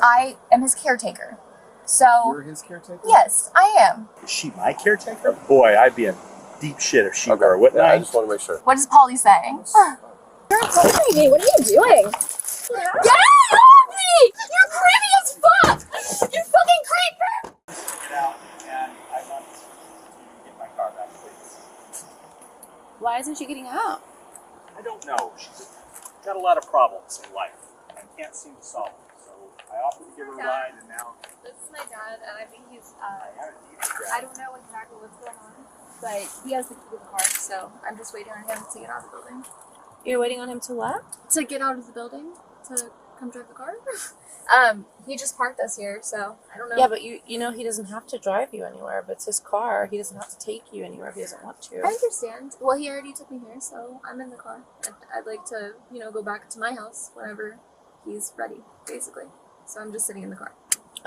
I am his caretaker. So You're his caretaker? Yes, I am. Is she my caretaker? Boy, I'd be in deep shit if she were, wouldn't I? I just want to make sure. What is Polly saying? You're insulting me. What are you doing? Get off me! You're creepy as fuck! You fucking creeper! Get out, and I want to get my car back, please. Why isn't she getting out? I don't know. She's got a lot of problems in life and can't seem to solve them. So I offered to give her a ride, and now This is my dad, and I think he's, I haven't needed her. I don't know exactly what's going on, but he has the key to the car, so I'm just waiting on him to get out of the building. You're waiting on him to what? To get out of the building, to come drive the car. He just parked us here, so I don't know. Yeah, but you know he doesn't have to drive you anywhere. But it's his car. He doesn't have to take you anywhere if he doesn't want to. I understand. Well, he already took me here, so I'm in the car. I'd like to, go back to my house whenever he's ready, basically. So I'm just sitting in the car.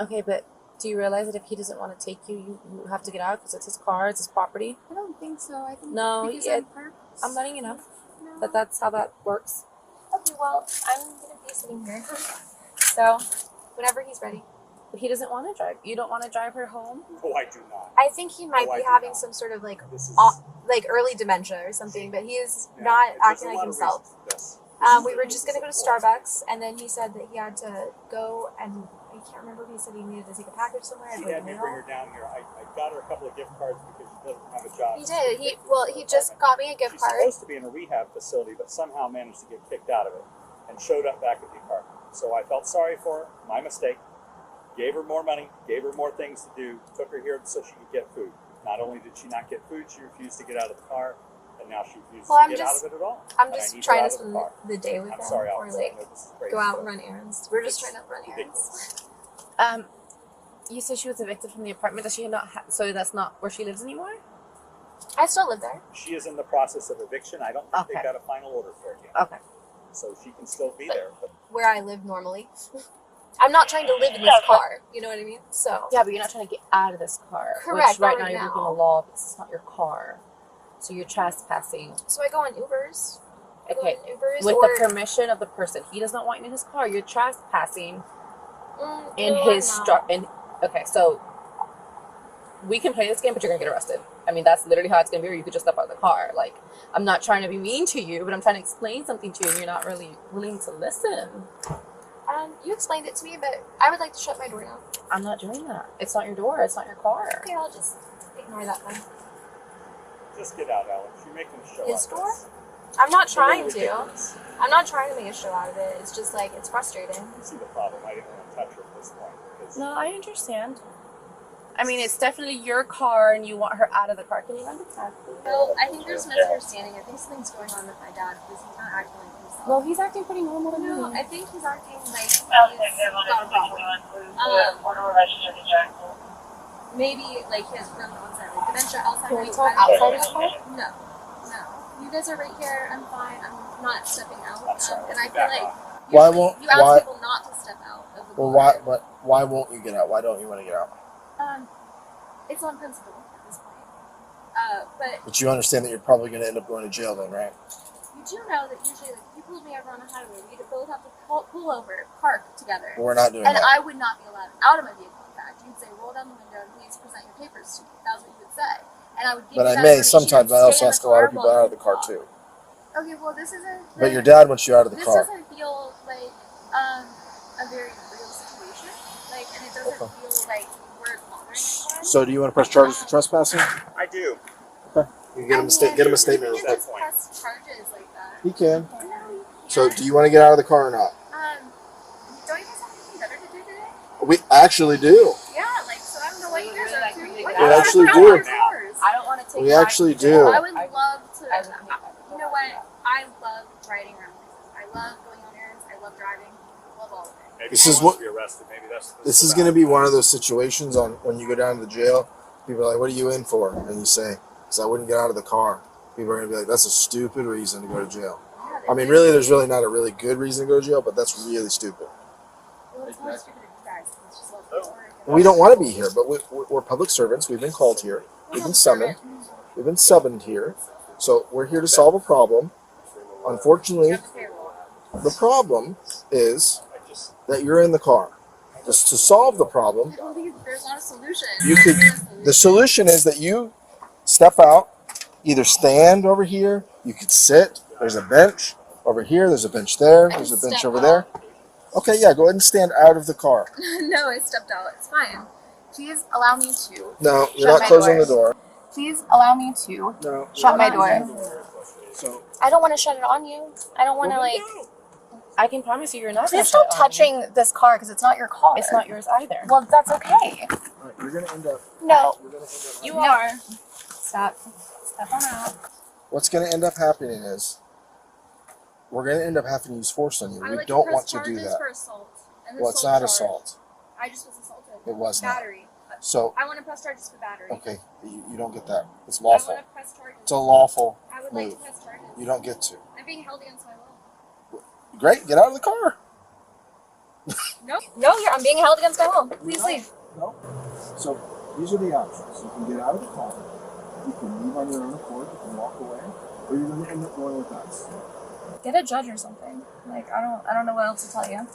Okay, but do you realize that if he doesn't want to take you, you have to get out because it's his car, it's his property? I don't think so. I think No, because I'm letting you know No. that that's how that works. Okay, well, I'm gonna be sitting here. So, whenever he's ready. But he doesn't want to drive. You don't want to drive her home? No, I do not. I think he might No, I be do having not. some sort of like This is early dementia or something, but he is yeah, not there's acting a like lot of himself. reasons for this. We were just gonna go to Starbucks, and then he said that he had to go, and I can't remember if he said he needed to take a package somewhere. She like had me mail. bring her down here. I got her a couple of gift cards because she doesn't have a job. He did. He just got me a gift She's card. supposed to be in a rehab facility, but somehow managed to get kicked out of it and showed up back at the apartment. So I felt sorry for her, my mistake. Gave her more money, gave her more things to do, took her here so she could get food. Not only did she not get food, she refused to get out of the car, and now she refuses to get out of it at all. I'm And I just need her trying out to of spend car. the day with I'm him, sorry, or Alex. I like know this is crazy, go out but and run errands. We're just it's trying to run errands. Um, you said she was evicted from the apartment. Does she not? So that's not where she lives anymore. I still live there. She is in the process of eviction. I don't think Okay. they've got a final order for it yet. Okay. So she can still be there. But Where I live normally. I'm not trying to live in this car. You know what I mean? So Yeah, but you're not trying to get out of this car. Correct, Which right not now right you're now. breaking the law because it's not your car. So you're trespassing. I go on Ubers. I go Okay. on Ubers With or the permission of the person. He does not want you in his car. You're trespassing in no, his I'm not. Okay, so we can play this game, but you're gonna get arrested. I mean, that's literally how it's gonna be, or you could just step out of the car. Like, I'm not trying to be mean to you, but I'm trying to explain something to you, and you're not really willing to listen. You explained it to me, but I would like to shut my door now. I'm not doing that. It's not your door. It's not your car. Okay, I'll just ignore that then. just get out, Alex. You're making a show His out of door? this. I'm not It's a little trying to. ridiculous. I'm not trying to make a show out of it. It's just like, it's frustrating. You see the problem. I didn't want to touch her at this point. Because No, I understand. I mean, it's definitely your car, and you want her out of the car. Can you run the tag, please? No, I think there's misunderstanding. I think something's going on with my dad because he's not acting like himself. Well, he's acting pretty normal to me. No, I think he's acting like he's got a problem. Maybe like he has really onset like dementia, Alzheimer's. Can we talk I don't outside know. of the car? No. You guys are right here. I'm fine. I'm not stepping out. I'm sorry. And I feel Back like off. Why usually won't- you ask why- people not to step out of the Well, car. why won't you get out? Why don't you want to get out? It's on principle at this point. But But you understand that you're probably going to end up going to jail then, right? you do know that usually, like, you pulled me over on a highway. We'd both have to pull over, park together. Well, we're not doing And that. I would not be allowed out of my vehicle. In fact, you'd say, roll down the window and please present your papers to me. That's what you would say. And I would give But you I that may information sometimes. and I also stay in ask the a lot car of people while out of the you car walk. too. Okay, well, this isn't. But your dad wants you out of the This car. doesn't feel like a very real situation. Like, and it doesn't feel like we're bothering anyone. So, do you want to press charges for trespassing? I do. You get him a get him a statement. You at can that just point. press charges like that. He can. No, you So, can't. do you want to get out of the car or not? Don't you guys have anything better to do today? We actually do. Yeah, like, so I don't know what you guys are up to. We What We you guys actually are do. doing outdoors? I don't want to take. We actually do. I would love to. I would hate that. You know what? I love riding around places. I love going on errands. I love driving. I love all of it. Maybe This she is wants what- to be arrested. Maybe that's This is going to be one of those situations on when you go down to the jail. People are like, "What are you in for?" And you say, "Because I wouldn't get out of the car." People are going to be like, "That's a stupid reason to go to jail." Yeah, I mean, really, there's really not a really good reason to go to jail, but that's really stupid. well, it's more stupid than you guys. It's just like, We don't want to be here, but we're public servants. We've been called here. We've been summoned. We've been summoned here. So we're here to solve a problem. Unfortunately, the problem is that you're in the car. Just to solve the problem, I don't think there's not a solution. you could. The solution is that you step out, either stand over here. You could sit. There's a bench over here. There's a bench there. There's a bench over there. Okay, yeah, go ahead and stand out of the car. No, I stepped out. It's fine. Please allow me to. No, you're Shut not my closing door. the door. Please allow me to No. shut my you're not door. closing the door. So, I don't want to shut it on you. I don't want to like. I can promise you, you're not. Please stop touching this car because it's not your car. It's not yours either. Well, that's okay. all right, you're gonna end up. No, You're gonna end up. You no. are. Stop. Step on out. What's gonna end up happening is we're gonna end up having to use force on you. I We like don't press want to do charges that. For assault. And Well, it's assault not charge. assault. I just was assaulted. It was not. Battery. So, I want to press charges for battery. okay, you don't get that. It's I lawful. want to press charges. It's a lawful I would like to move. press charges. You don't get to. I'm being held against my will. Great, get out of the car. No, I'm being held against my will. Please leave. No. So these are the options. You can get out of the car. You can leave on your own accord. You can walk away, or you're going to end up going with us. Get a judge or something. Like I don't know what else to tell you.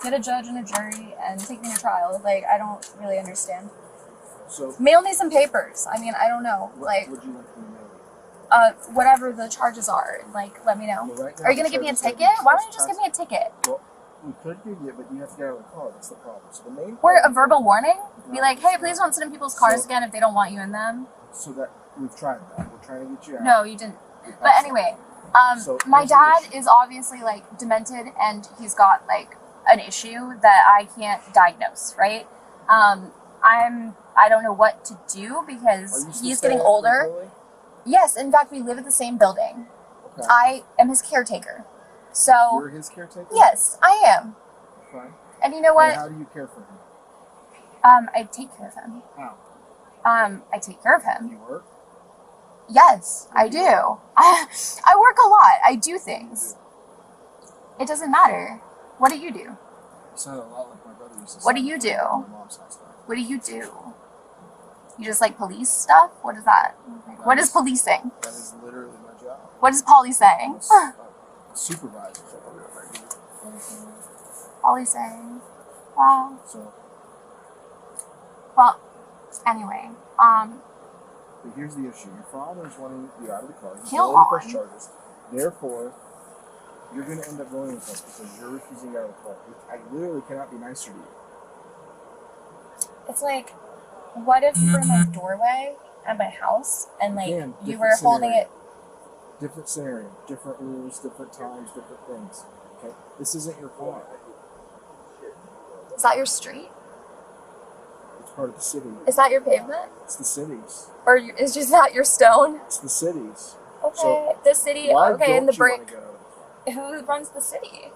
Get a judge and a jury and take me to trial. Like I don't really understand. So Mail me some papers. I mean I don't know. what Like would you like to know? whatever the charges are. Like let me know. Well, right now Are you gonna the give me a charges are ticket? Why don't you trespass- just give me a ticket? Well, we could give you, but you have to get out of the car. That's the problem. So the main Or a problem- verbal warning? Be No, like, hey, it's please not. don't sit in people's cars So- again if they don't want you in them. So that we've tried that. We're trying to get you out. No, you didn't. We But passed anyway, So my here's the dad issue. is obviously like demented and he's got like an issue that I can't diagnose, right? I don't know what to do Are because you still he's staying getting at older. Chloe? Yes, in fact, we live at the same building. Okay. I am his caretaker. So, You're his caretaker? yes, I am. Fine. And you know And what? how do you care for him? I take care of him. How? I take care of Do him. you work? Yes, I do. I work a lot. I do things. It doesn't matter. What do you do? You sound a lot like my brother used to What do sound you like do? at my mom's house. What do you do? You just like police stuff? What is that? What is policing? That is literally my job. What is Polly saying? I'm a supervisor. Polly saying. Wow. So, Well, anyway, but here's the issue. Your father is wanting you out of the car. He's Kill willing to press on. charges. Therefore, you're going to end up going with us because you're refusing out of the car. I literally cannot be nicer to you. it's like, what if you were in my doorway at my house and like Again, you different were holding scenario. it? Different scenario, different rules, different times, different things. Okay, this isn't your car. Is that your street? It's part of the city. Is that your pavement? It's the cities. Or is just that your stone? It's the cities. Okay, So, the city. Why Okay, don't and the you wanna brick. get out of the car? Who runs the city?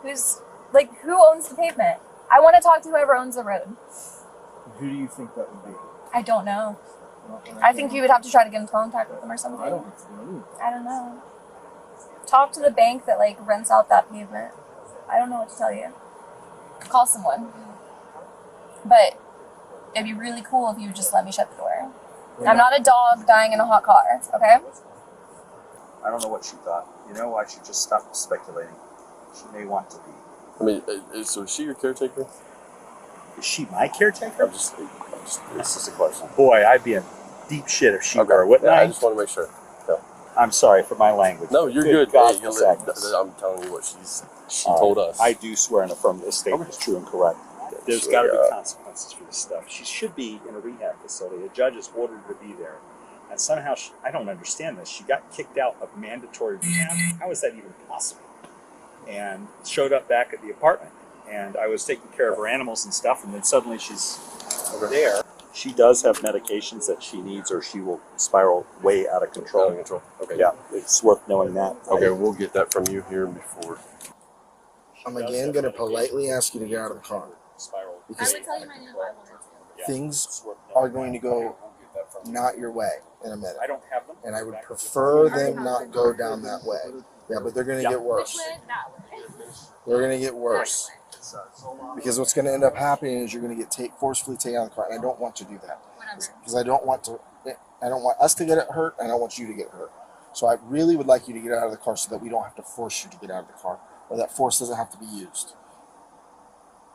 Who owns the pavement? I want to talk to whoever owns the road. Who do you think that would be? I don't know. Well, I think you would have to try to get in contact with them or something. I don't have to do anything. I don't know. Talk to the bank that like rents out that pavement. I don't know what to tell you. Call someone. But it'd be really cool if you would just let me shut the door. I'm not a dog dying in a hot car, okay? I don't know what she thought. You know, I should just stop speculating. She may want to be. I mean, so is she your caretaker? Is she my caretaker? I'm just this is a question. Boy, I'd be in deep shit if she Okay. were, wouldn't Yeah, I? I just want to make sure. Yeah. I'm sorry for my language. No, you're good. God, Hey, Miss look, Agnes. I'm telling you what she All told right. us. I do swear and affirm that this statement is true and correct. There's Sure, got to be yeah. consequences for this stuff. She should be in a rehab facility. A judge has ordered her to be there. And somehow, I don't understand this. She got kicked out of mandatory rehab. How is that even possible? And showed up back at the apartment. And I was taking care of her animals and stuff. And then suddenly she's over there. She does have medications that she needs or she will spiral way out of control. Out of control. Okay. Yeah, it's worth knowing that. Okay, we'll get that from you here before. I'm again going to politely ask you to get out of the car. Spiral. I Because would tell you my name if I wanted to. Yeah. things It's worth knowing are going to that. go We'll get that from you. not your way in a minute. I don't have them. And I would prefer them not go down that way. Yeah, but they're going to Yeah. get Which worse. way? That way. They're going to get worse. Because what's going to end up happening is you're going to get forcefully taken out of the car. And I don't want to do that. Whatever. Because I don't want us to get hurt, and I don't want you to get hurt. So I really would like you to get out of the car so that we don't have to force you to get out of the car, or that force doesn't have to be used.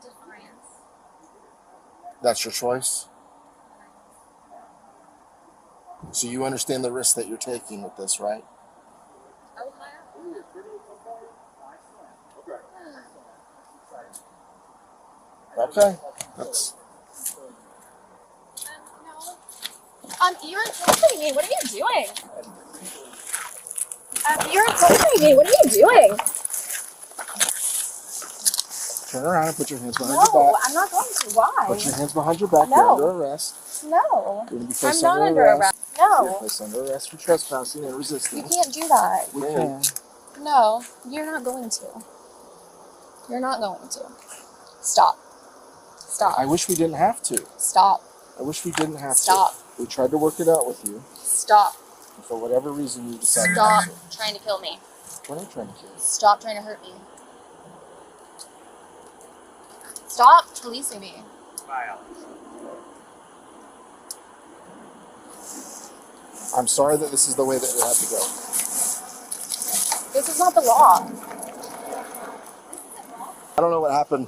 Define That's your choice? So you understand the risk that you're taking with this, right? Okay. That's... You're insulting me. What are you doing? You're insulting me. What are you doing? Turn around and put your hands behind No, your back. I'm not going to. Why? Put your hands behind your back. No. You're under arrest. No. You're going to be placed I'm not under arrest. You're No. placed under arrest for trespassing and You resistance. can't do that. We can. No, you're not going to. You're not going to. Stop. Stop. I wish we didn't have to. Stop. I wish we didn't have Stop. to. We tried to work it out with you. Stop. And for whatever reason, you decided Stop not to. trying to kill me. What are you trying to kill? Stop trying to hurt me. Stop policing me. Bye, Alex. I'm sorry that this is the way that it had to go. This is not the law. I don't know what happened.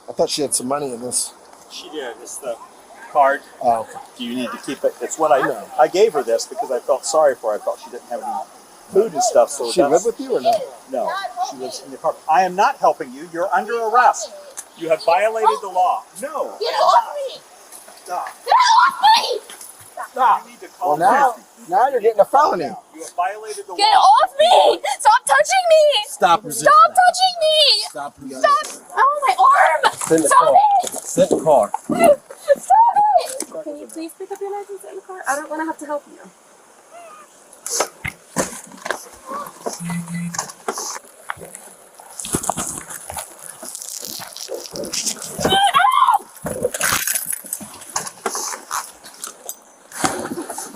I thought she had some money in this. She did. It's the card. Oh, okay. Do you need to keep it? It's what I gave her this because I felt sorry for her. I felt she didn't have any food and stuff. So She live with you or no? No, she lives in the apartment. I am not helping you. You're under arrest. You have violated the law. No. Get off me! Stop. Get off me! Stop. You need to call Well, now you're getting a felony. You have violated the Get law. off me! Stop touching me! Stop resisting. Stop touching me! Stop resisting. Stop! Oh, my arm! Sit in the Stop car. it! Sit in the car. Stop it! Can you please pick up your license in the car? I don't want to have to help you.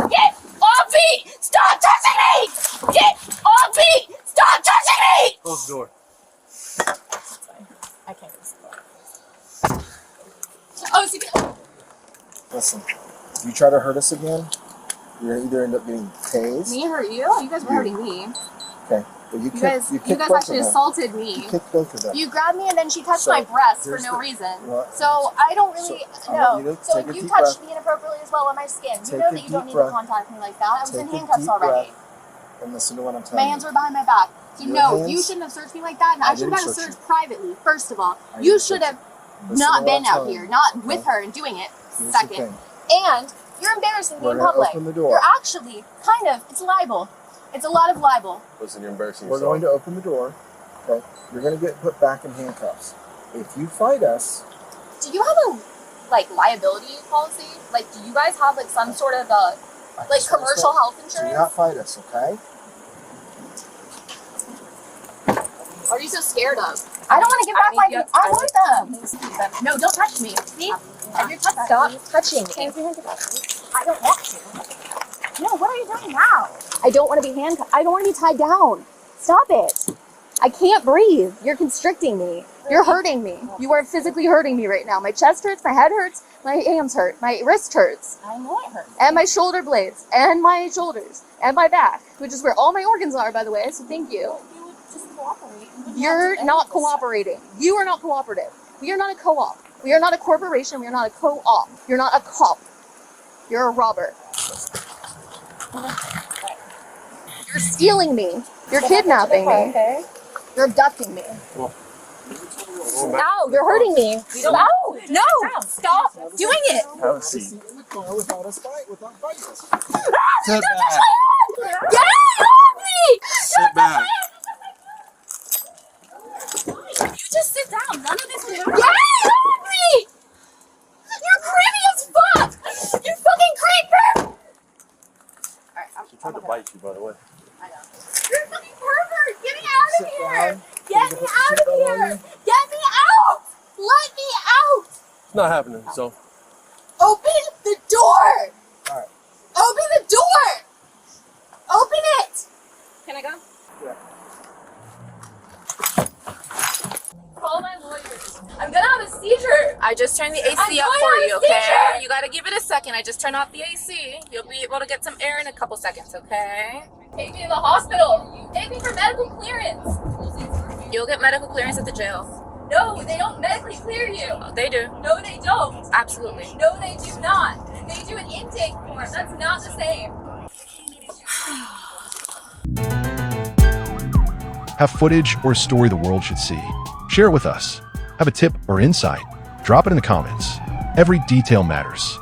Get off me! Stop touching me! Get off me! Stop touching me! Close the door. I can't. Oh, see, Listen, if you try to hurt us again, you're gonna either end up getting tased. Me hurt you? You guys were hurting me. Okay, but you You kicked guys both of actually them. assaulted me. You kicked both of them. you grabbed me and then she touched So, my breast for here's no the- reason. What? So I don't really So, I want you know. to So take a you deep touched breath. me inappropriately as well on my skin. Take You know a that you don't deep need breath. to contact me like that. I was Take in a handcuffs deep already. breath and listen to what I'm My telling hands you. were behind my back. So Your no, hands- you shouldn't have searched me like that, and I I should didn't have gotten search searched privately. First of all, I you didn't should search have Listen not to what been I'm out telling here, you. not Okay. with her and doing it. Here's the Second, thing. and you're embarrassing me We're in gonna public. open the door. You're actually kind of. It's libel. It's a lot of libel. Listen, you're embarrassing We're yourself. going to open the door. Okay, you're going to get put back in handcuffs. If you fight us, Do you have a liability policy? Like, do you guys have some sort of commercial health do insurance? not fight us, okay? What are you so scared of? I don't want to give back my. I want them. No, don't touch me. See? And you're stop touching me. I don't want to. No, what are you doing now? I don't want to be handcuffed. I don't want to be tied down. Stop it. I can't breathe. You're constricting me. You're hurting me. You are physically hurting me right now. My chest hurts, my head hurts, my hands hurt, my wrist hurts. I know it hurts. And my shoulder blades, and my shoulders, and my back, which is where all my organs are, by the way, so thank you. You would just cooperate. You're not cooperating. You are not cooperative. We are not a co-op. We are not a corporation. We are not a co-op. You're not a cop. You're a robber. You're stealing me. You're kidnapping me. Okay. You're abducting me. Ow, you're hurting me. Ow, no, stop doing it. Have a seat. Sit in the car without us without fighting us. Sit back. Get off me! Sit back. You just sit down. None of this will happen. Get off me! You're creepy as fuck! You fucking creeper! She tried to bite you, by the way. You're a fucking pervert! Get me out of Sit here! down. Get me out of here! Get me out! Let me out! It's not happening, so. Open the door! Alright. Open the door! Open it! Can I go? Yeah. Call my lawyers. I'm gonna have a seizure. I just turned the AC I'm up going for on a you, okay? seizure. You gotta give it a second. I just turned off the AC. You'll be able to get some air in a couple seconds, okay? Take me to the hospital. Take me for medical clearance. You'll get medical clearance at the jail. No, they don't medically clear you. They do. No, they don't. Absolutely. No, they do not. They do an intake form. That's not the same. Have footage or a story the world should see? Share it with us. Have a tip or insight? Drop it in the comments. Every detail matters.